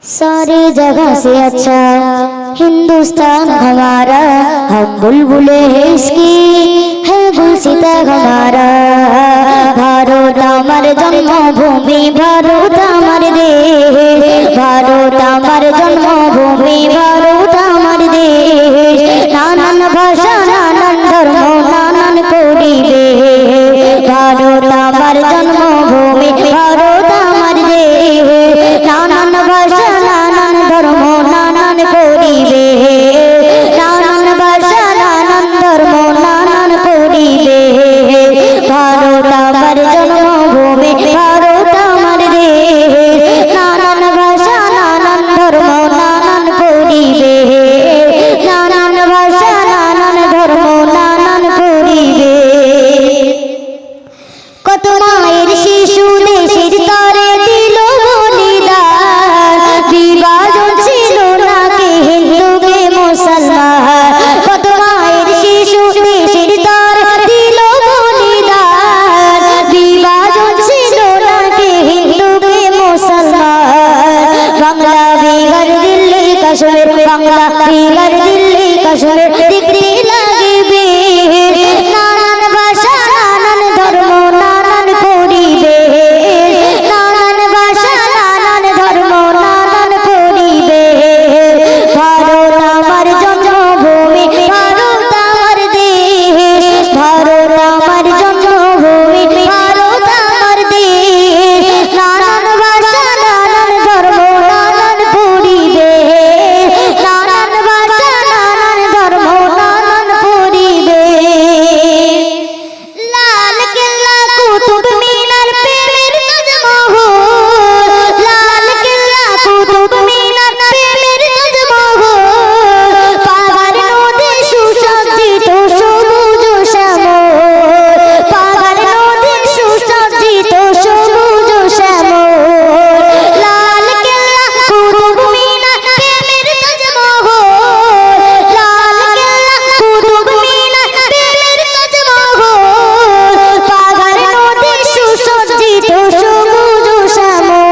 सारी जगह से अच्छा हिंदुस्तान हमारा, हम बुलबुले हैं इसकी है गुलसिता हमारा। भारत हमार जन्मभूमि, भारत हमार देश, भारत हमार जन्मभूमि, भारत हमार देश। नानान भाषा नानान धर्म नानान पরিবেশ, भारत हमार जन्मभूमि, भारत हमार देश। नानान भाषा नानान धर्म नानान পরিবেশ, নানান ভাষা নানান ধর্ম নানান পরিবেশ। ভারত আমার জন্মভূমি, ভারত আমার দেশ। নানান ভাষা নানান ধর্ম নানান পরিবেশ, নানান ভাষা নানান ধর্ম নানান পরিবেশ। কত মায়ের শিশু দেশের তরে দিল বলিদান, বিভাজন ছিল না কে হিন্দু কে মুসলমান। কত মায়ের শিশু দেশের তরে দিল বলিদান, বিভাজন ছিল না কে হিন্দু কে মুসলমান। বাংলা বিহার দিল্লি কাশ্মীর, বাংলা বিহার দিল্লি কাশ্মীর দেখতে লাগবে। নানান ভাষা নানান ধর্ম নানান পরিবেশ, নানান ভাষা নানান ধর্ম নানান পরিবেশ। ভারত আমার জন্মভূমি, ভারত আমার দেশ, ভারত আমার জন্মভূমি, ভারত আমার দেশ। নানান ভাষা নানান ধর্ম নানান পরিবেশ, নানান ভাষা নানান ধর্ম নানান পরিবেশ। লাল কেল্লা কুতুব মিনার প্রেমের তাজমহল, লাল কেল্লা কুতুব মিনার প্রেমের তাজমহল। পাহাড় নদী সুসজ্জিত সবুজ শ্যামল, পাহাড় নদী সুসজ্জিত সবুজ শ্যামল। লাল কেল্লা কুতুব মিনার প্রেমের তাজমহল, লাল কেল্লা কুতুব মিনার প্রেমের তাজমহল। পাহাড় নদী সুসজ্জিত সবুজ শ্যামল।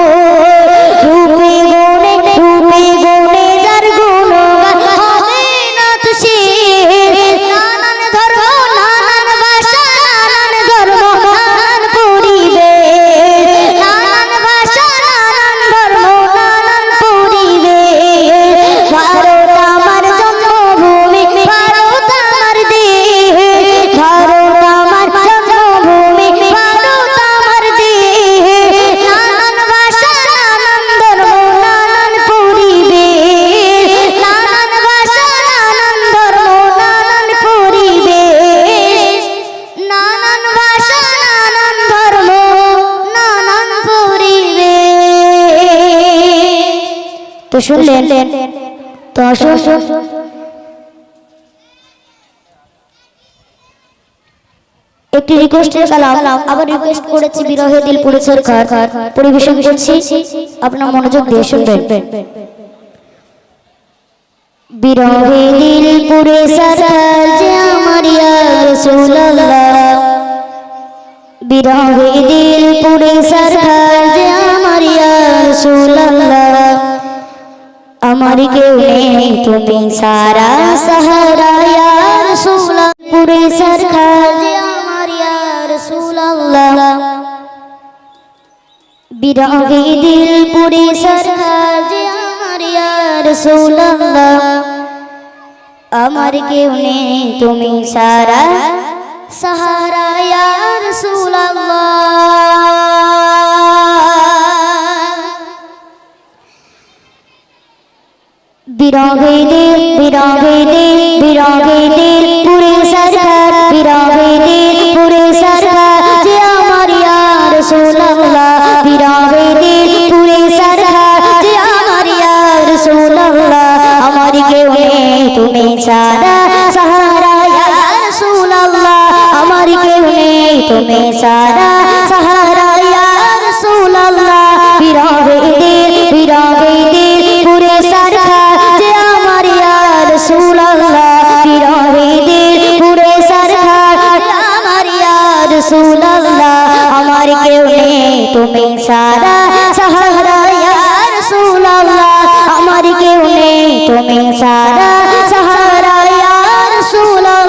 রূপে গুণে যার গুণগান হবে না তো শেষ। নানান ধর্ম নানান ভাষা নানান ধর্ম নানান পরিবেশ, নানান ভাষা নানান ধর্ম নানান পরিবেশ। ভারত আমার জন্মভূমি, ভারত আমার দেশ, ভারত আমার জন্মভূমি, ভারত আমার দেশ। নানান ভাষা নানান ধর্ম নানান পরিবেশ, নানান ভাষা নানান ধর্ম নানান পরিবেশ। নানান ভাষা নানান ধর্ম নানান পরিবেশ। তো শুনলেন, তো আসুন একটি রিকোয়েস্টের কালাম আবার রিকোয়েস্ট করেছি বিরহে দিলপুরে সরকার, পরিবেশন করছি, আপনার মনোযোগ দিয়ে শুনবেন। বিরহে দিলপুরে সরকার যে আমার ইয়া রাসূলুল্লাহ, বিরহে দিলপুরে সরকার যে আমার ইয়া রাসূলুল্লাহ। আমার কেউ নেই তুমি সারা সাহারা ইয়া রাসূলুল্লাহ, পুরে সরকার যে আমার ইয়া রাসূলুল্লাহ। বিরহে দিলপুরে সরকার যে আমার ইয়া রাসূলুল্লাহ। আমার কেউ নেই তুমি সারা সাহারা ইয়া রাসূলুল্লাহ। বিরহে দিল পুরে সরকার, বিরহে দিল পুরে সরকার যে আমার ইয়া রাসূলুল্লাহ। বিরহে দিল পুরে সরকার যে আমার ইয়া রাসূলুল্লাহ। আমার কেউ নেই তুমি সারা সাহারা ইয়া রাসূলুল্লাহ। আমার কেউ নেই তুমি সারা সাহারা ইয়া রাসূলুল্লাহ। বিরহে দিল পুরে সরকার যে আমার ইয়া রাসূলুল্লাহ। বিরহে দিল পুরে সরকার যে আমার ইয়া রাসূলুল্লাহ। আমার কেউ নেই তুমি সারা সাহারা ইয়া রাসূলুল্লাহ। তুমি সারা সাহারা ইয়া রাসূলুল্লাহ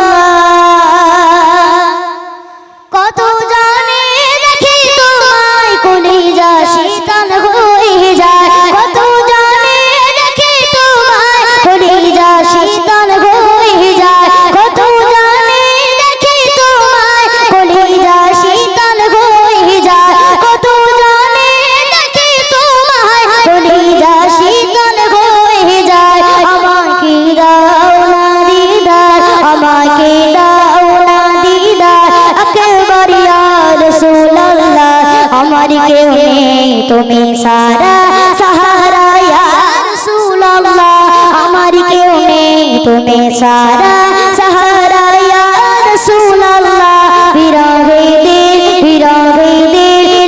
কত জানে দেখি তোমায় কলিজা শীতল হয়ে যায় কত জানে দেখি তোমায় কলিজা শীতল হয়ে যায় কত জানে দেখি তোমায় কলিজা শীতল হয়ে যায় কত জানে দেখি তোমায় কলিজা শীতল হয়ে যায় আমাকে দাও না দিদার আমাকে দাও না দিদার আকবার ইয়া রাসূলুল্লাহ আমার কেউ নেই তুমি সারা সাহারা ইয়া রাসূলুল্লাহ আমার কেউ নেই তুমি সারা সাহারা ইয়া রাসূলুল্লাহ বিরহে দিল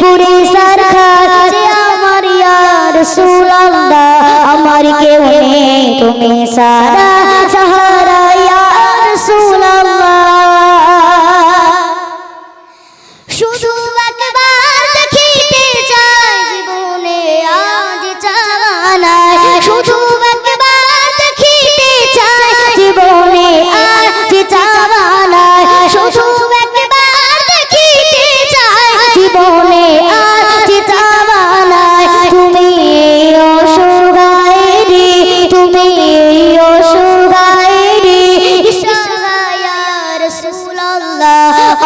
পুরে সরকার যে আমার ইয়া রাসূলুল্লাহ আমার কেউ নেই তুমি সারা সাহারা ইয়া রাসূলুল্লাহ শুধু একবার দেখিতে চাই জীবনে আজ চাওয়ানায় শুধু একবার দেখিতে চাই জীবনে আজ চাওয়ানায় শুধু একবার দেখিতে চাই জীবনে আজ চাওয়ানায় তুমি অসহায় রে তুমি অসহায় রে ইশারা ইয়া রাসূলুল্লাহ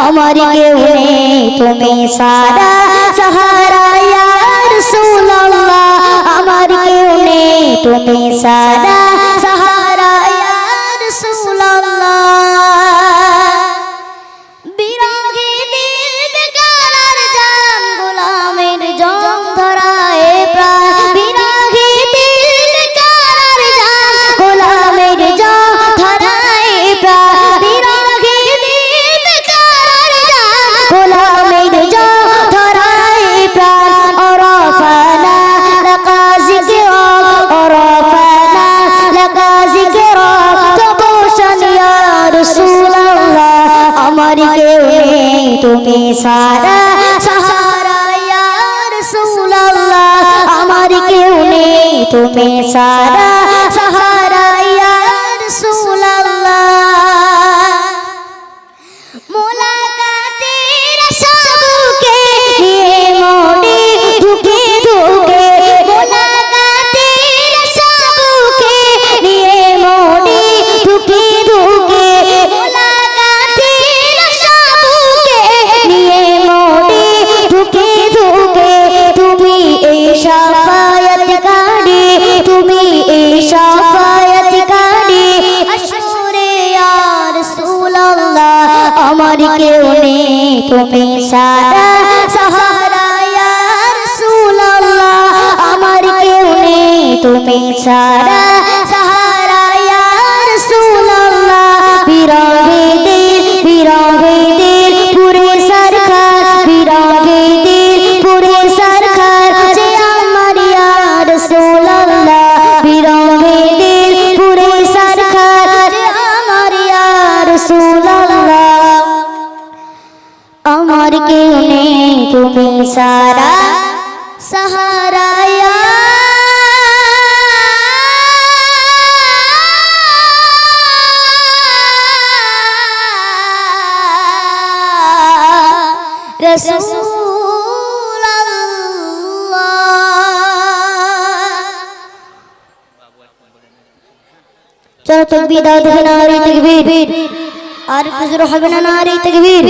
আমার কেউ নেই তুমি সারা সাহারা ইয়া রাসূলুল্লাহ আমার কেউ নেই তুমি সারা সাহারা ইয়া রাসূলুল্লাহ বিরহে দিল বেকারার জান গোলামের জং ধরায় প্রাণ বিরহে দিল বেকারার জান গোলামের জং ধরায় প্রাণ বিরহে দিল বেকারার জান গোলামের জং ধরায় প্রাণ ওরফানা লাকা যিকরা ওরফানা লাকা যিকরা তবশন ইয়া রাসূলুল্লাহ আমার কেউ নেই তুমি সারা সাহারা ইয়া রাসূলুল্লাহ আমার কেউ নেই তুমি সারা সাহারা ইয়া রাসূলুল্লাহ মোলাকাতের আশাবুকে নিয়ে মনে ধুকে ধুকে মোলাকাতের আশাবুকে নিয়ে মনে ধুকে ধুকে মোলাকাতের আশাবুকে নিয়ে মনে ধুকে ধুকে তুমি এই শাফায়াতকারী তুমি এই শাফায়াতকারী আশরে ইয়া রাসূলুল্লাহ আমার কেউ নেই তুমি সারা সাহারা ইয়া রাসূলুল্লাহ আমার কেউ নেই তুমি সারা সাহারা ইয়া রাসূলুল্লাহ বিরহে দিল পুরে সরকার বিরহে দিল পুরে সরকার যে আমার ইয়া রাসূলুল্লাহ বিরহে দিল পুরে সরকার যে আমার ইয়া রাসূলুল্লাহ আমার কেউ নেই তুমি সারা সাহারা ইয়া चलो तकबीर दाओ नारे तकबीर और कुछ हो ना नारे तकबीर